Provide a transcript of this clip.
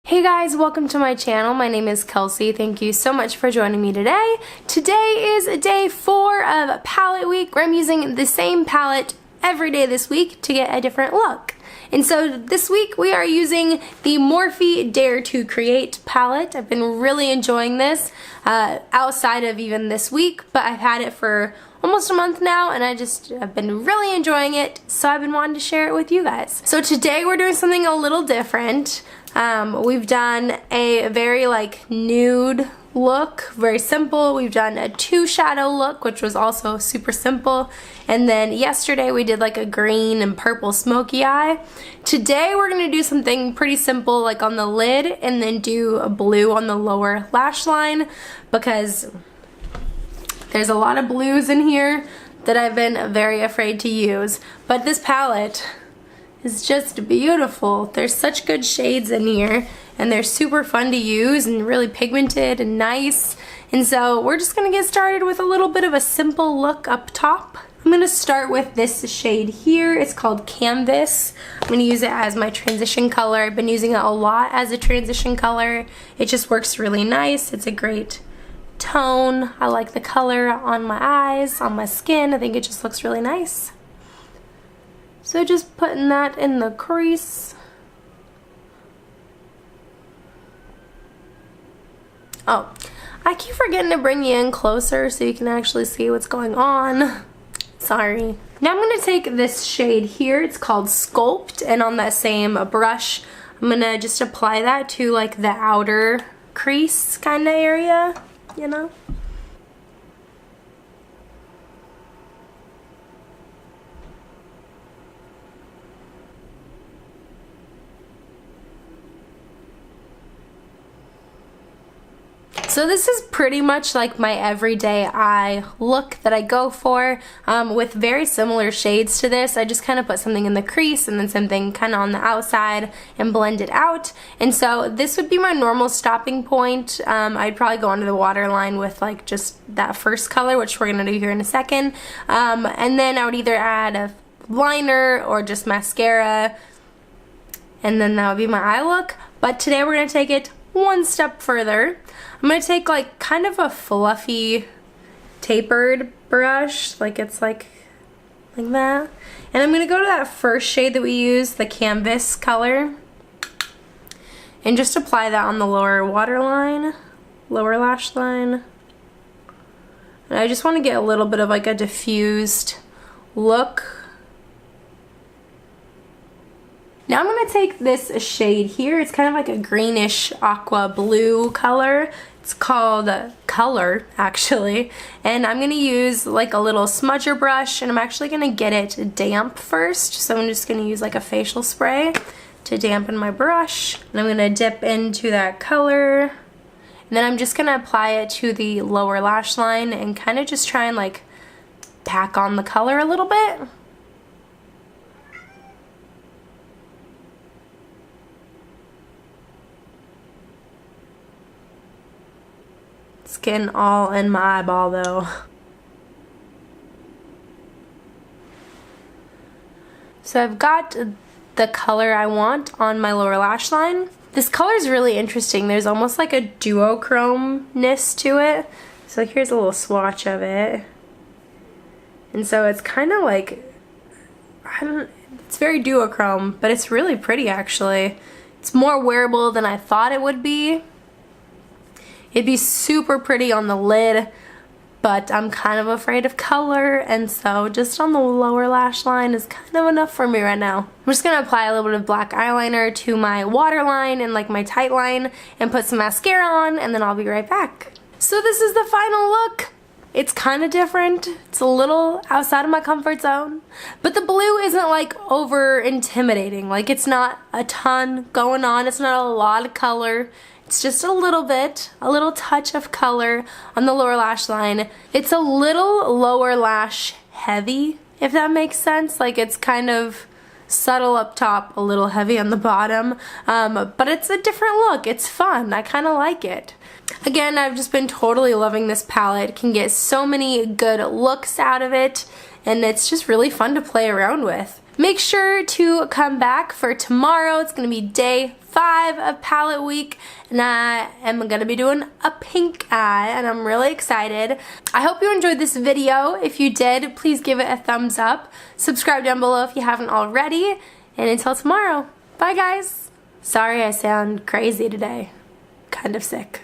Hey guys, welcome to my channel. My name is Kelsey. Thank you so much for joining me today. Today is day 4 of palette week, where I'm using the same palette every day this week to get a different look. And so this week we are using the Morphe Dare to Create palette. I've been really enjoying this outside of even this week, but I've had it for almost a month now and I've been really enjoying it, so I've been wanting to share it with you guys. So today we're doing something a little different. We've done a very nude look, very simple. We've done a 2 shadow look, which was also super simple. And then yesterday we did a green and purple smoky eye. Today we're going to do something pretty simple on the lid and then do a blue on the lower lash line, because there's a lot of blues in here that I've been very afraid to use. But this palette is just beautiful. There's such good shades in here and they're super fun to use and really pigmented and nice. And so we're just gonna get started with a little bit of a simple look up top. I'm gonna start with this shade here. It's called Canvas. I'm gonna use it as my transition color. I've been using it a lot as a transition color. It just works really nice. It's a great tone. I like the color on my eyes, on my skin. I think it just looks really nice. So just putting that in the crease. Oh, I keep forgetting to bring you in closer so you can actually see what's going on. Sorry. Now I'm going to take this shade here. It's called Sculpt, and on that same brush, I'm going to just apply that to the outer crease kind of area, you know? So this is pretty much my everyday eye look that I go for, with very similar shades to this. I just kind of put something in the crease and then something kind of on the outside and blend it out. And so this would be my normal stopping point. I'd probably go under the waterline with just that first color, which we're going to do here in a second. And then I would either add a liner or just mascara, and then that would be my eye look. But today we're going to take it one step further. I'm going to take kind of a fluffy tapered brush, it's like that, and I'm going to go to that first shade that we used, the Canvas color, and just apply that on the lower waterline, lower lash line. And I just want to get a little bit of a diffused look. Now I'm going to take this shade here. It's kind of a greenish aqua blue color. It's called Color, actually. And I'm going to use a little smudger brush, and I'm actually going to get it damp first. So I'm just going to use a facial spray to dampen my brush. And I'm going to dip into that color. And then I'm just going to apply it to the lower lash line and kind of just try and pack on the color a little bit. It's getting all in my eyeball though. So I've got the color I want on my lower lash line. This color is really interesting. There's almost a duochrome-ness to it. So here's a little swatch of it. And so it's kind of it's very duochrome, but it's really pretty actually. It's more wearable than I thought it would be. It'd be super pretty on the lid, but I'm kind of afraid of color, and so just on the lower lash line is kind of enough for me right now. I'm just going to apply a little bit of black eyeliner to my waterline and my tight line and put some mascara on, and then I'll be right back. So this is the final look. It's kind of different. It's a little outside of my comfort zone, but the blue isn't over intimidating. It's not a ton going on. It's not a lot of color. It's just a little bit, a little touch of color on the lower lash line. It's a little lower lash heavy, if that makes sense. It's kind of subtle up top, a little heavy on the bottom, but it's a different look. It's fun. I kind of like it. Again, I've just been totally loving this palette. Can get so many good looks out of it, and it's just really fun to play around with. Make sure to come back for tomorrow. It's going to be day 5 of palette week, and I am going to be doing a pink eye, and I'm really excited. I hope you enjoyed this video. If you did, please give it a thumbs up. Subscribe down below if you haven't already, and until tomorrow, bye guys. Sorry I sound crazy today. Kind of sick.